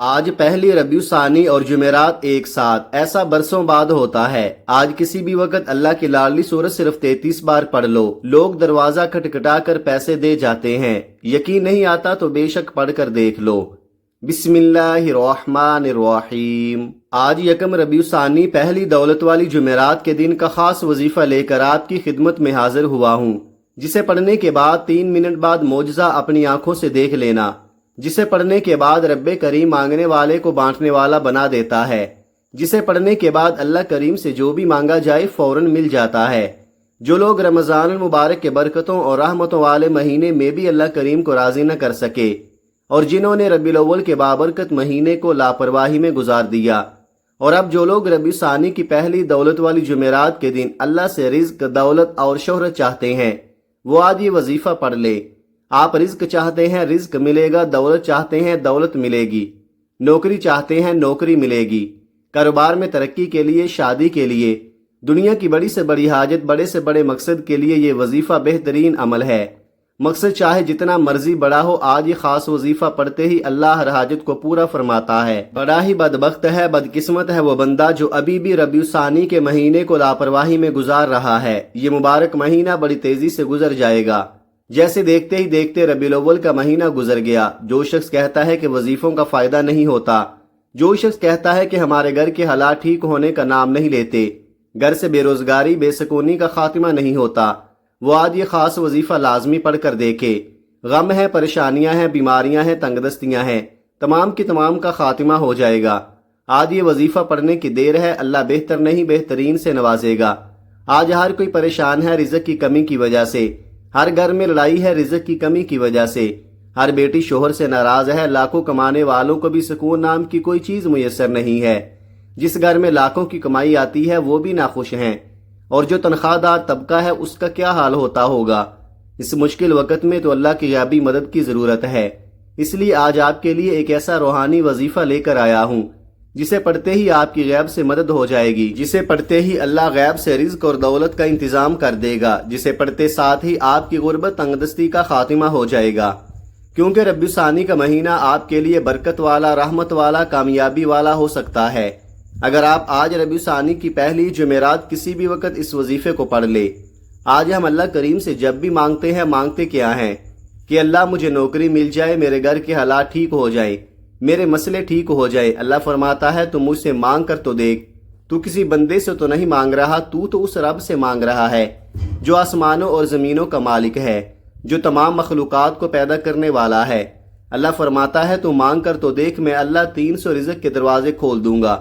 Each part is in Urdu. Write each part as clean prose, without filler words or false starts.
آج پہلی ربیع ثانی اور جمعرات ایک ساتھ، ایسا برسوں بعد ہوتا ہے۔ آج کسی بھی وقت اللہ کی لاڈلی سورت صرف 33 بار پڑھ لو۔ لوگ دروازہ کھٹکھٹا کر پیسے دے جاتے ہیں، یقین نہیں آتا تو بے شک پڑھ کر دیکھ لو۔ بسم اللہ الرحمن الرحیم۔ آج یکم ربیع ثانی پہلی دولت والی جمعرات کے دن کا خاص وظیفہ لے کر آپ کی خدمت میں حاضر ہوا ہوں، جسے پڑھنے کے بعد 3 منٹ بعد معجزہ اپنی آنکھوں سے دیکھ لینا، جسے پڑھنے کے بعد رب کریم مانگنے والے کو بانٹنے والا بنا دیتا ہے، جسے پڑھنے کے بعد اللہ کریم سے جو بھی مانگا جائے فوراً مل جاتا ہے۔ جو لوگ رمضان المبارک کے برکتوں اور رحمتوں والے مہینے میں بھی اللہ کریم کو راضی نہ کر سکے، اور جنہوں نے ربیع الاول کے بابرکت مہینے کو لاپرواہی میں گزار دیا، اور اب جو لوگ ربیع ثانی کی پہلی دولت والی جمعرات کے دن اللہ سے رزق، دولت اور شہرت چاہتے ہیں، وہ آج یہ وظیفہ پڑھ لے۔ آپ رزق چاہتے ہیں، رزق ملے گا، دولت چاہتے ہیں، دولت ملے گی، نوکری چاہتے ہیں، نوکری ملے گی، کاروبار میں ترقی کے لیے، شادی کے لیے، دنیا کی بڑی سے بڑی حاجت، بڑے سے بڑے مقصد کے لیے یہ وظیفہ بہترین عمل ہے۔ مقصد چاہے جتنا مرضی بڑا ہو، آج یہ خاص وظیفہ پڑھتے ہی اللہ ہر حاجت کو پورا فرماتا ہے۔ بڑا ہی بدبخت ہے، بدقسمت ہے وہ بندہ جو ابھی بھی ربیع ثانی کے مہینے کو لاپرواہی میں گزار رہا ہے۔ یہ مبارک مہینہ بڑی تیزی سے گزر جائے گا، جیسے دیکھتے ہی دیکھتے ربیع الاول کا مہینہ گزر گیا۔ جو شخص کہتا ہے کہ وظیفوں کا فائدہ نہیں ہوتا، جو شخص کہتا ہے کہ ہمارے گھر کے حالات ٹھیک ہونے کا نام نہیں لیتے، گھر سے بے روزگاری، بے سکونی کا خاتمہ نہیں ہوتا، وہ آج یہ خاص وظیفہ لازمی پڑھ کر دیکھے۔ غم ہے، پریشانیاں ہیں، بیماریاں ہیں، تنگ دستیاں ہیں، تمام کی تمام کا خاتمہ ہو جائے گا۔ آج یہ وظیفہ پڑھنے کی دیر ہے، اللہ بہتر نہیں بہترین سے نوازے گا۔ آج ہر کوئی پریشان ہے رزق کی کمی کی وجہ سے، ہر گھر میں لڑائی ہے رزق کی کمی کی وجہ سے، ہر بیٹی شوہر سے ناراض ہے، لاکھوں کمانے والوں کو بھی سکون نام کی کوئی چیز میسر نہیں ہے، جس گھر میں لاکھوں کی کمائی آتی ہے وہ بھی ناخوش ہیں، اور جو تنخواہ دار طبقہ ہے اس کا کیا حال ہوتا ہوگا۔ اس مشکل وقت میں تو اللہ کی غیبی مدد کی ضرورت ہے، اس لیے آج آپ کے لیے ایک ایسا روحانی وظیفہ لے کر آیا ہوں جسے پڑھتے ہی آپ کی غیب سے مدد ہو جائے گی، جسے پڑھتے ہی اللہ غیب سے رزق اور دولت کا انتظام کر دے گا، جسے پڑھتے ساتھ ہی آپ کی غربت، تنگ دستی کا خاتمہ ہو جائے گا، کیونکہ ربیع ثانی کا مہینہ آپ کے لیے برکت والا، رحمت والا، کامیابی والا ہو سکتا ہے اگر آپ آج ربیع ثانی کی پہلی جمعرات کسی بھی وقت اس وظیفے کو پڑھ لے۔ آج ہم اللہ کریم سے جب بھی مانگتے ہیں، مانگتے کیا ہیں کہ اللہ مجھے نوکری مل جائے، میرے گھر کے حالات ٹھیک ہو جائیں، میرے مسئلے ٹھیک ہو جائے۔ اللہ فرماتا ہے تو مجھ سے مانگ کر تو دیکھ، تو کسی بندے سے تو نہیں مانگ رہا، تو اس رب سے مانگ رہا ہے جو آسمانوں اور زمینوں کا مالک ہے، جو تمام مخلوقات کو پیدا کرنے والا ہے۔ اللہ فرماتا ہے تو مانگ کر تو دیکھ، میں اللہ 300 رزق کے دروازے کھول دوں گا۔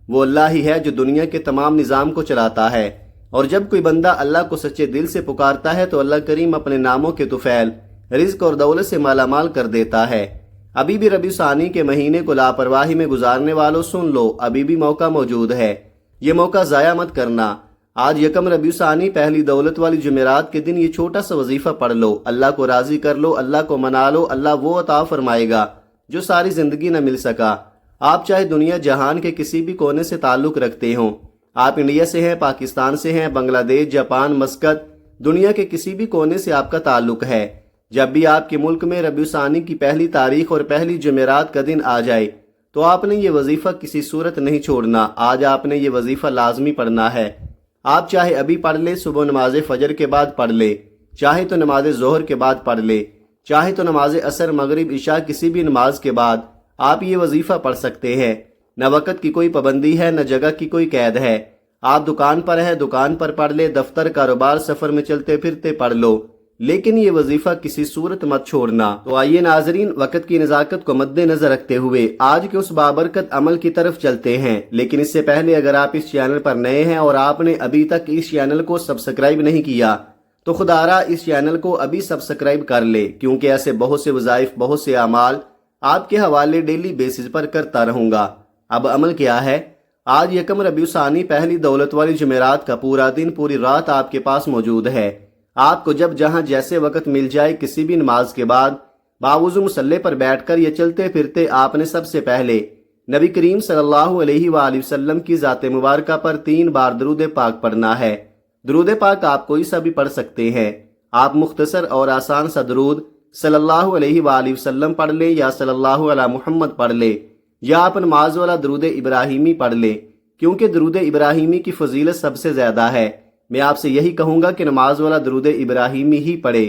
وہ اللہ ہی ہے جو دنیا کے تمام نظام کو چلاتا ہے، اور جب کوئی بندہ اللہ کو سچے دل سے پکارتا ہے تو اللہ کریم اپنے ناموں کے طفیل رزق اور دولت سے مالا مال کر دیتا ہے۔ ابھی بھی ربیع ثانی کے مہینے کو لاپرواہی میں گزارنے والوں سن لو، ابھی بھی موقع موجود ہے، یہ موقع ضائع مت کرنا۔ آج یکم ربیع ثانی پہلی دولت والی جمعرات کے دن یہ چھوٹا سا وظیفہ پڑھ لو، اللہ کو راضی کر لو، اللہ کو منا لو، اللہ وہ عطا فرمائے گا جو ساری زندگی نہ مل سکا۔ آپ چاہے دنیا جہان کے کسی بھی کونے سے تعلق رکھتے ہوں، آپ انڈیا سے ہیں، پاکستان سے ہیں، بنگلہ دیش، جاپان، مسقط، دنیا کے کسی بھی کونے سے آپ کا تعلق ہے، جب بھی آپ کے ملک میں ربیع ثانی کی پہلی تاریخ اور پہلی جمعرات کا دن آ جائے تو آپ نے یہ وظیفہ کسی صورت نہیں چھوڑنا۔ آج آپ نے یہ وظیفہ لازمی پڑھنا ہے۔ آپ چاہے ابھی پڑھ لے، صبح نماز فجر کے بعد پڑھ لے، چاہے تو نماز ظہر کے بعد پڑھ لے، چاہے تو نماز عصر، مغرب، عشاء، کسی بھی نماز کے بعد آپ یہ وظیفہ پڑھ سکتے ہیں۔ نہ وقت کی کوئی پابندی ہے، نہ جگہ کی کوئی قید ہے۔ آپ دکان پر ہیں، دکان پر پڑھ لے، دفتر، کاروبار، سفر میں چلتے پھرتے پڑھ لو، لیکن یہ وظیفہ کسی صورت مت چھوڑنا۔ تو آئیے ناظرین، وقت کی نزاکت کو مد نظر رکھتے ہوئے آج کے اس بابرکت عمل کی طرف چلتے ہیں، لیکن اس سے پہلے اگر آپ اس چینل پر نئے ہیں اور آپ نے ابھی تک اس چینل کو سبسکرائب نہیں کیا تو خدارا اس چینل کو ابھی سبسکرائب کر لے، کیونکہ ایسے بہت سے وظائف، بہت سے اعمال آپ کے حوالے ڈیلی بیسز پر کرتا رہوں گا۔ اب عمل کیا ہے؟ آج یکم ربیع ثانی پہلی دولت والی جمعرات کا پورا دن، پوری رات آپ کے پاس موجود ہے۔ آپ کو جب جہاں جیسے وقت مل جائے، کسی بھی نماز کے بعد باوضو مصلی پر بیٹھ کر یا چلتے پھرتے آپ نے سب سے پہلے نبی کریم صلی اللہ علیہ وآلہ وسلم کی ذات مبارکہ پر 3 بار درود پاک پڑھنا ہے۔ درود پاک آپ کوئی سا بھی پڑھ سکتے ہیں، آپ مختصر اور آسان سا درود صلی اللہ علیہ وآلہ وسلم پڑھ لیں یا صلی اللہ علی محمد پڑھ لیں، یا آپ نماز والا درود ابراہیمی پڑھ لیں، کیونکہ درود ابراہیمی کی فضیلت سب سے زیادہ ہے۔ میں آپ سے یہی کہوں گا کہ نماز والا درود ابراہیمی ہی پڑھے،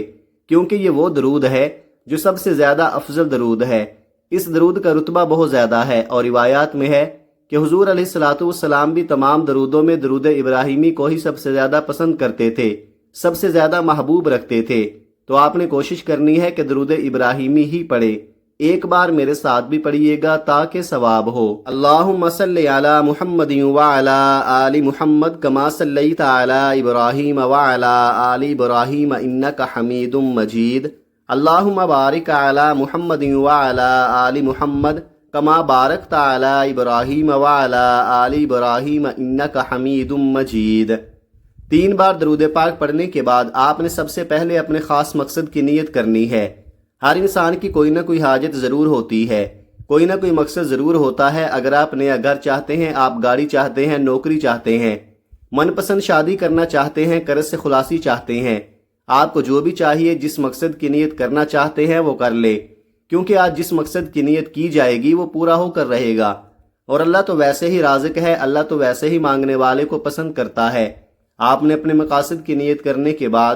کیونکہ یہ وہ درود ہے جو سب سے زیادہ افضل درود ہے۔ اس درود کا رتبہ بہت زیادہ ہے، اور روایات میں ہے کہ حضور علیہ الصلوۃ والسلام بھی تمام درودوں میں درود ابراہیمی کو ہی سب سے زیادہ پسند کرتے تھے، سب سے زیادہ محبوب رکھتے تھے۔ تو آپ نے کوشش کرنی ہے کہ درود ابراہیمی ہی پڑھے۔ ایک بار میرے ساتھ بھی پڑھیے گا تاکہ ثواب ہو۔ اللہم صلی علی محمد وعلی آل محمد کما صلیت علی ابراہیم وعلی آل ابراہیم انک حمید مجید۔ اللہم بارک علی محمد وعلی آل محمد کما بارکت علی ابراہیم وعلی آل ابراہیم انک حمید مجید۔ 3 بار درود پاک پڑھنے کے بعد آپ نے سب سے پہلے اپنے خاص مقصد کی نیت کرنی ہے۔ ہر انسان کی کوئی نہ کوئی حاجت ضرور ہوتی ہے، کوئی نہ کوئی مقصد ضرور ہوتا ہے۔ اگر آپ نیا گھر چاہتے ہیں، آپ گاڑی چاہتے ہیں، نوکری چاہتے ہیں، من پسند شادی کرنا چاہتے ہیں، قرض سے خلاصی چاہتے ہیں، آپ کو جو بھی چاہیے، جس مقصد کی نیت کرنا چاہتے ہیں وہ کر لے، کیونکہ آج جس مقصد کی نیت کی جائے گی وہ پورا ہو کر رہے گا۔ اور اللہ تو ویسے ہی رازق ہے، اللہ تو ویسے ہی مانگنے والے کو پسند کرتا ہے۔ آپ نے اپنے مقاصد کی نیت کرنے کے بعد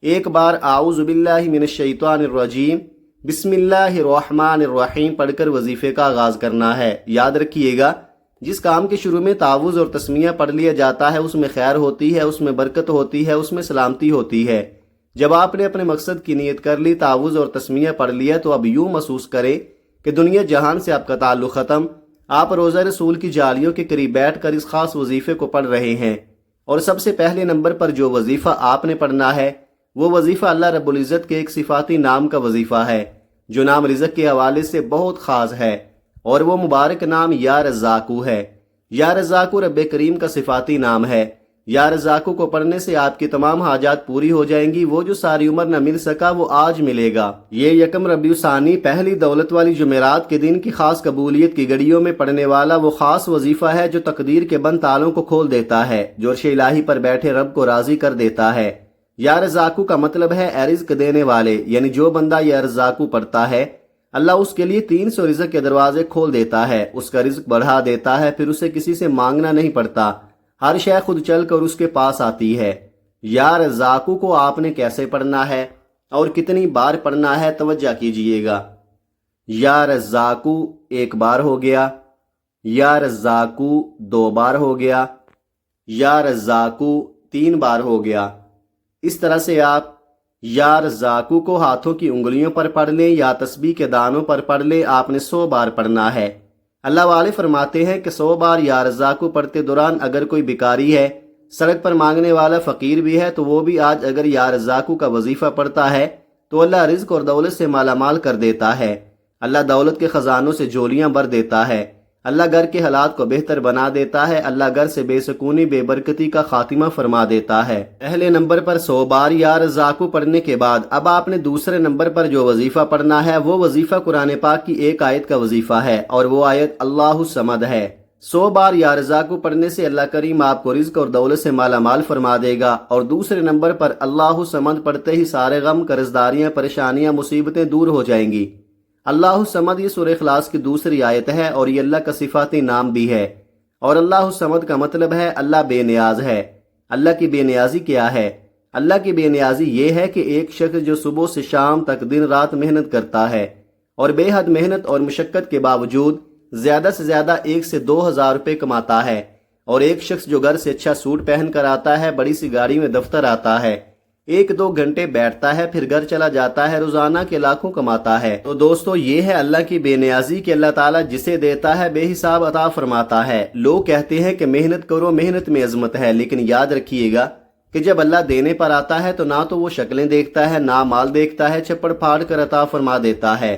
ایک بار اعوذ باللہ من الشیطان الرجیم بسم اللہ الرحمن الرحیم پڑھ کر وظیفے کا آغاز کرنا ہے۔ یاد رکھیے گا، جس کام کے شروع میں تعوذ اور تسمیہ پڑھ لیا جاتا ہے اس میں خیر ہوتی ہے، اس میں برکت ہوتی ہے، اس میں سلامتی ہوتی ہے۔ جب آپ نے اپنے مقصد کی نیت کر لی، تعوذ اور تسمیہ پڑھ لیا، تو اب یوں محسوس کریں کہ دنیا جہان سے آپ کا تعلق ختم۔ آپ روضہ رسول کی جالیوں کے قریب بیٹھ کر اس خاص وظیفے کو پڑھ رہے ہیں، اور سب سے پہلے نمبر پر جو وظیفہ آپ نے پڑھنا ہے وہ وظیفہ اللہ رب العزت کے ایک صفاتی نام کا وظیفہ ہے، جو نام رزق کے حوالے سے بہت خاص ہے، اور وہ مبارک نام یا رزاقو ہے۔ یا رزاقو رب کریم کا صفاتی نام ہے۔ یا رزاقو کو پڑھنے سے آپ کی تمام حاجات پوری ہو جائیں گی، وہ جو ساری عمر نہ مل سکا وہ آج ملے گا۔ یہ یکم ربیع ثانی پہلی دولت والی جمعرات کے دن کی خاص قبولیت کی گھڑیوں میں پڑھنے والا وہ خاص وظیفہ ہے جو تقدیر کے بند تالوں کو کھول دیتا ہے، جو عرش الہی پر بیٹھے رب کو راضی کر دیتا ہے۔ یا رزاقو کا مطلب ہے اے رزق دینے والے، یعنی جو بندہ یا رزاقو پڑھتا ہے اللہ اس کے لیے 300 رزق کے دروازے کھول دیتا ہے، اس کا رزق بڑھا دیتا ہے، پھر اسے کسی سے مانگنا نہیں پڑتا، ہر شے خود چل کر اس کے پاس آتی ہے۔ یا رزاقو کو آپ نے کیسے پڑھنا ہے اور کتنی بار پڑھنا ہے، توجہ کیجئے گا۔ یا رزاقو 1 بار ہو گیا، یا رزاقو 2 بار ہو گیا، یا رزاقو 3 بار ہو گیا۔ اس طرح سے آپ یا رزاقو کو ہاتھوں کی انگلیوں پر پڑھ لیں یا تسبیح کے دانوں پر پڑھ لیں۔ آپ نے 100 بار پڑھنا ہے۔ اللہ والے فرماتے ہیں کہ 100 بار یا رزاقو پڑھتے دوران اگر کوئی بیکاری ہے، سڑک پر مانگنے والا فقیر بھی ہے، تو وہ بھی آج اگر یا رزاقو کا وظیفہ پڑھتا ہے تو اللہ رزق اور دولت سے مالا مال کر دیتا ہے۔ اللہ دولت کے خزانوں سے جھولیاں بھر دیتا ہے۔ اللہ گھر کے حالات کو بہتر بنا دیتا ہے۔ اللہ گھر سے بے سکونی بے برکتی کا خاتمہ فرما دیتا ہے۔ پہلے نمبر پر 100 بار یا رزاقو پڑھنے کے بعد اب آپ نے دوسرے نمبر پر جو وظیفہ پڑھنا ہے وہ وظیفہ قرآن پاک کی ایک آیت کا وظیفہ ہے، اور وہ آیت اللہ الصمد ہے۔ 100 بار یا رزاقو پڑھنے سے اللہ کریم آپ کو رزق اور دولت سے مالا مال فرما دے گا، اور دوسرے نمبر پر اللہ الصمد پڑھتے ہی سارے غم، قرضداریاں، پریشانیاں، مصیبتیں دور ہو جائیں گی۔ اللہ الصمد یہ سورہ اخلاص کی دوسری آیت ہے، اور یہ اللہ کا صفاتی نام بھی ہے۔ اور اللہ الصمد کا مطلب ہے اللہ بے نیاز ہے۔ اللہ کی بے نیازی کیا ہے؟ اللہ کی بے نیازی یہ ہے کہ ایک شخص جو صبح سے شام تک دن رات محنت کرتا ہے، اور بے حد محنت اور مشقت کے باوجود زیادہ سے زیادہ 1 سے 2 ہزار روپے کماتا ہے، اور ایک شخص جو گھر سے اچھا سوٹ پہن کر آتا ہے، بڑی سی گاڑی میں دفتر آتا ہے، 1-2 گھنٹے بیٹھتا ہے، پھر گھر چلا جاتا ہے، روزانہ کے لاکھوں کماتا ہے۔ تو دوستو یہ ہے اللہ کی بے نیازی کہ اللہ تعالیٰ جسے دیتا ہے بے حساب عطا فرماتا ہے۔ لوگ کہتے ہیں کہ محنت کرو، محنت میں عظمت ہے، لیکن یاد رکھیے گا کہ جب اللہ دینے پر آتا ہے تو نہ تو وہ شکلیں دیکھتا ہے، نہ مال دیکھتا ہے، چھپڑ پھاڑ کر عطا فرما دیتا ہے۔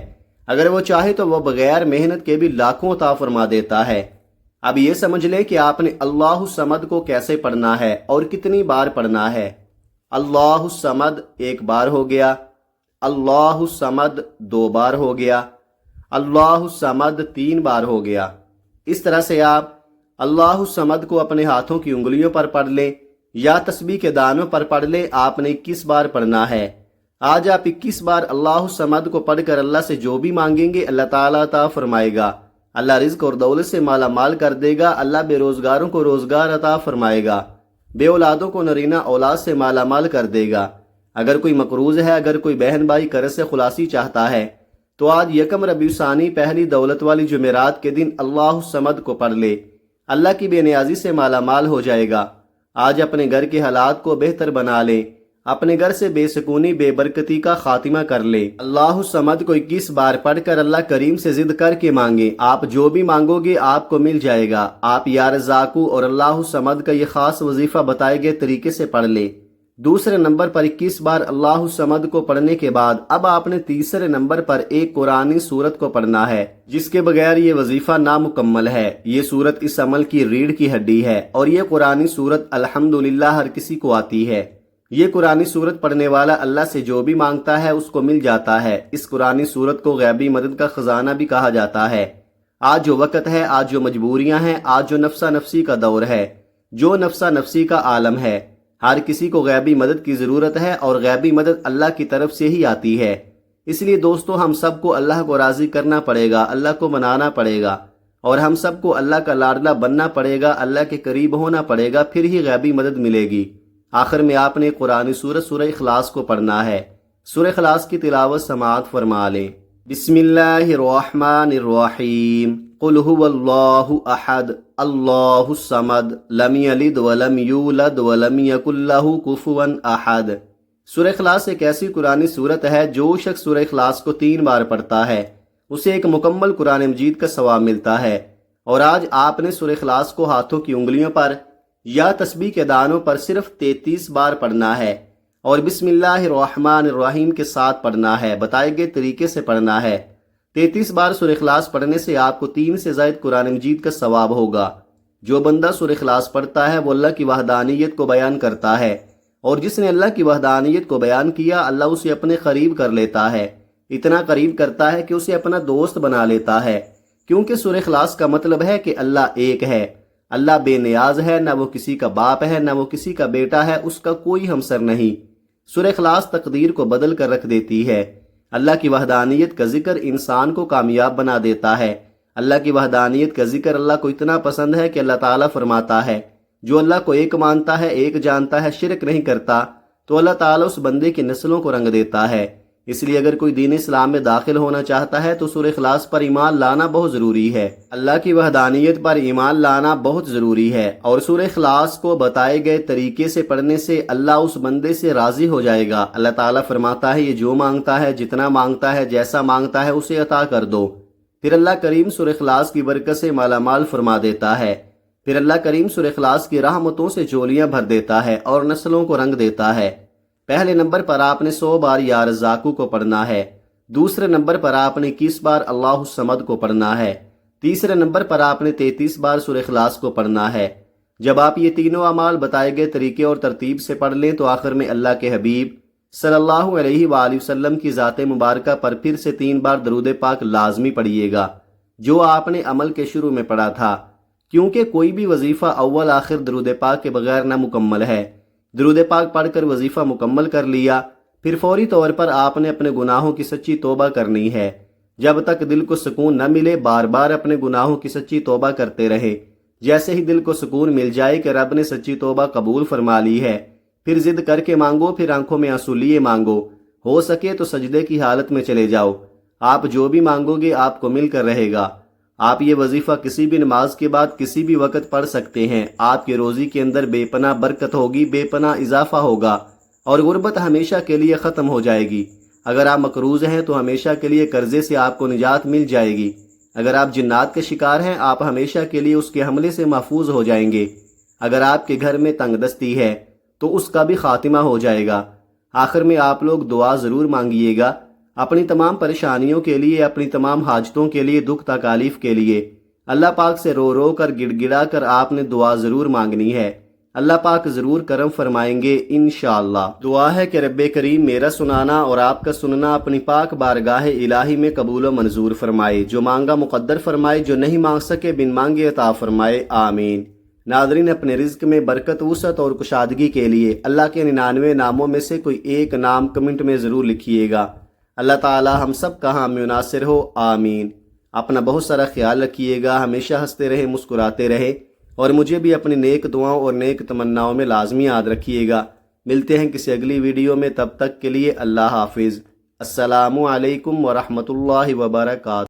اگر وہ چاہے تو وہ بغیر محنت کے بھی لاکھوں عطا فرما دیتا ہے۔ اب یہ سمجھ لیں کہ آپ نے اللہ الصمد کو کیسے پڑھنا ہے اور کتنی بار پڑھنا ہے۔ اللہ الصمد 1 بار ہو گیا، اللہ الصمد 2 بار ہو گیا، اللہ الصمد 3 بار ہو گیا۔ اس طرح سے آپ اللہ الصمد کو اپنے ہاتھوں کی انگلیوں پر پڑھ لیں یا تسبیح کے دانوں پر پڑھ لیں۔ آپ نے 21 بار پڑھنا ہے۔ آج آپ 21 بار اللہ الصمد کو پڑھ کر اللہ سے جو بھی مانگیں گے اللہ تعالیٰ عطا فرمائے گا۔ اللہ رزق اور دولت سے مالا مال کر دے گا، اللہ بے روزگاروں کو روزگار عطا فرمائے گا، بے اولادوں کو نرینہ اولاد سے مالا مال کر دے گا۔ اگر کوئی مقروض ہے، اگر کوئی بہن بھائی قرض سے خلاصی چاہتا ہے تو آج یکم ربیع ثانی پہلی دولت والی جمعرات کے دن اللہ الصمد کو پڑھ لے، اللہ کی بے نیازی سے مالا مال ہو جائے گا۔ آج اپنے گھر کے حالات کو بہتر بنا لے، اپنے گھر سے بے سکونی بے برکتی کا خاتمہ کر لے۔ اللہ الصمد کو 21 بار پڑھ کر اللہ کریم سے ضد کر کے مانگے، آپ جو بھی مانگو گے آپ کو مل جائے گا۔ آپ یا رزاقو اور اللہ الصمد کا یہ خاص وظیفہ بتائے گئے طریقے سے پڑھ لے۔ دوسرے نمبر پر 21 بار اللہ الصمد کو پڑھنے کے بعد اب آپ نے تیسرے نمبر پر ایک قرآنی سورت کو پڑھنا ہے، جس کے بغیر یہ وظیفہ نامکمل ہے۔ یہ سورت اس عمل کی ریڑھ کی ہڈی ہے اور یہ قرآنی سورت الحمدللہ ہر کسی کو آتی ہے۔ یہ قرآنی سورت پڑھنے والا اللہ سے جو بھی مانگتا ہے اس کو مل جاتا ہے۔ اس قرآنی سورت کو غیبی مدد کا خزانہ بھی کہا جاتا ہے۔ آج جو وقت ہے، آج جو مجبوریاں ہیں، آج جو نفسا نفسی کا دور ہے، جو نفسا نفسی کا عالم ہے، ہر کسی کو غیبی مدد کی ضرورت ہے اور غیبی مدد اللہ کی طرف سے ہی آتی ہے۔ اس لیے دوستو، ہم سب کو اللہ کو راضی کرنا پڑے گا، اللہ کو منانا پڑے گا اور ہم سب کو اللہ کا لاڈلا بننا پڑے گا، اللہ کے قریب ہونا پڑے گا، پھر ہی غیبی مدد ملے گی۔ آخر میں آپ نے قرآن سورت سورہ اخلاص کو پڑھنا ہے۔ سورہ اخلاص کی تلاوت سماعت فرما لیں۔ بسم اللہ الرحمن الرحیم، قل هو اللہ احد اللہ الصمد لم یلد ولم یولد ولم یکن لہ کفوا احد۔ سورہ اخلاص ایک ایسی قرآنی سورت ہے جو شخص سورہ اخلاص کو 3 بار پڑھتا ہے اسے ایک مکمل قرآن مجید کا ثواب ملتا ہے۔ اور آج آپ نے سورہ اخلاص کو ہاتھوں کی انگلیوں پر یا تسبیح کے دانوں پر صرف 33 بار پڑھنا ہے اور بسم اللہ الرحمن الرحیم کے ساتھ پڑھنا ہے، بتائے گئے طریقے سے پڑھنا ہے۔ 33 بار سورہ اخلاص پڑھنے سے آپ کو 3 سے زائد قرآن مجید کا ثواب ہوگا۔ جو بندہ سورہ اخلاص پڑھتا ہے وہ اللہ کی وحدانیت کو بیان کرتا ہے، اور جس نے اللہ کی وحدانیت کو بیان کیا اللہ اسے اپنے قریب کر لیتا ہے، اتنا قریب کرتا ہے کہ اسے اپنا دوست بنا لیتا ہے، کیونکہ سورہ اخلاص کا مطلب ہے کہ اللہ ایک ہے، اللہ بے نیاز ہے، نہ وہ کسی کا باپ ہے نہ وہ کسی کا بیٹا ہے، اس کا کوئی ہمسر نہیں۔ سورہ اخلاص تقدیر کو بدل کر رکھ دیتی ہے۔ اللہ کی وحدانیت کا ذکر انسان کو کامیاب بنا دیتا ہے۔ اللہ کی وحدانیت کا ذکر اللہ کو اتنا پسند ہے کہ اللہ تعالیٰ فرماتا ہے جو اللہ کو ایک مانتا ہے، ایک جانتا ہے، شرک نہیں کرتا تو اللہ تعالیٰ اس بندے کی نسلوں کو رنگ دیتا ہے۔ اس لیے اگر کوئی دین اسلام میں داخل ہونا چاہتا ہے تو سورہ اخلاص پر ایمان لانا بہت ضروری ہے، اللہ کی وحدانیت پر ایمان لانا بہت ضروری ہے، اور سورہ اخلاص کو بتائے گئے طریقے سے پڑھنے سے اللہ اس بندے سے راضی ہو جائے گا۔ اللہ تعالیٰ فرماتا ہے یہ جو مانگتا ہے، جتنا مانگتا ہے، جیسا مانگتا ہے اسے عطا کر دو۔ پھر اللہ کریم سورہ اخلاص کی برکت سے مالا مال فرما دیتا ہے۔ پھر اللہ کریم سورہ اخلاص کی رحمتوں سے جولیاں بھر دیتا ہے اور نسلوں کو رنگ دیتا ہے۔ پہلے نمبر پر آپ نے 100 بار یا رزاقو کو پڑھنا ہے، دوسرے نمبر پر آپ نے 21 بار اللہ الصمد کو پڑھنا ہے، تیسرے نمبر پر آپ نے 33 بار سورہ اخلاص کو پڑھنا ہے۔ جب آپ یہ تینوں اعمال بتائے گئے طریقے اور ترتیب سے پڑھ لیں تو آخر میں اللہ کے حبیب صلی اللہ علیہ وآلہ وسلم کی ذات مبارکہ پر پھر سے 3 بار درود پاک لازمی پڑھیے گا، جو آپ نے عمل کے شروع میں پڑھا تھا، کیونکہ کوئی بھی وظیفہ اول آخر درود پاک کے بغیر نہ مکمل ہے۔ درود پاک پڑھ کر وظیفہ مکمل کر لیا، پھر فوری طور پر آپ نے اپنے گناہوں کی سچی توبہ کرنی ہے۔ جب تک دل کو سکون نہ ملے بار بار اپنے گناہوں کی سچی توبہ کرتے رہے۔ جیسے ہی دل کو سکون مل جائے کہ رب نے سچی توبہ قبول فرما لی ہے، پھر ضد کر کے مانگو، پھر آنکھوں میں آنسو لیے مانگو، ہو سکے تو سجدے کی حالت میں چلے جاؤ۔ آپ جو بھی مانگو گے آپ کو مل کر رہے گا۔ آپ یہ وظیفہ کسی بھی نماز کے بعد کسی بھی وقت پڑھ سکتے ہیں۔ آپ کی روزی کے اندر بے پناہ برکت ہوگی، بے پناہ اضافہ ہوگا اور غربت ہمیشہ کے لیے ختم ہو جائے گی۔ اگر آپ مقروض ہیں تو ہمیشہ کے لیے قرضے سے آپ کو نجات مل جائے گی۔ اگر آپ جنات کے شکار ہیں آپ ہمیشہ کے لیے اس کے حملے سے محفوظ ہو جائیں گے۔ اگر آپ کے گھر میں تنگ دستی ہے تو اس کا بھی خاتمہ ہو جائے گا۔ آخر میں آپ لوگ دعا ضرور مانگیے گا اپنی تمام پریشانیوں کے لیے، اپنی تمام حاجتوں کے لیے، دکھ تکالیف کے لیے۔ اللہ پاک سے رو رو کر گڑ گڑا کر آپ نے دعا ضرور مانگنی ہے۔ اللہ پاک ضرور کرم فرمائیں گے انشاءاللہ۔ دعا ہے کہ رب کریم میرا سنانا اور آپ کا سننا اپنی پاک بارگاہ الہی میں قبول و منظور فرمائے، جو مانگا مقدر فرمائے، جو نہیں مانگ سکے بن مانگے عطا فرمائے، آمین۔ ناظرین، اپنے رزق میں برکت، وسعت اور کشادگی کے لیے اللہ کے 99 ناموں میں سے کوئی ایک نام کمنٹ میں ضرور لکھیے گا۔ اللہ تعالی ہم سب کا حامی و ناصر ہو، آمین۔ اپنا بہت سارا خیال رکھیے گا، ہمیشہ ہنستے رہیں، مسکراتے رہیں، اور مجھے بھی اپنی نیک دعاؤں اور نیک تمناؤں میں لازمی یاد رکھیے گا۔ ملتے ہیں کسی اگلی ویڈیو میں، تب تک کے لیے اللہ حافظ۔ السلام علیکم ورحمۃ اللہ وبرکاتہ۔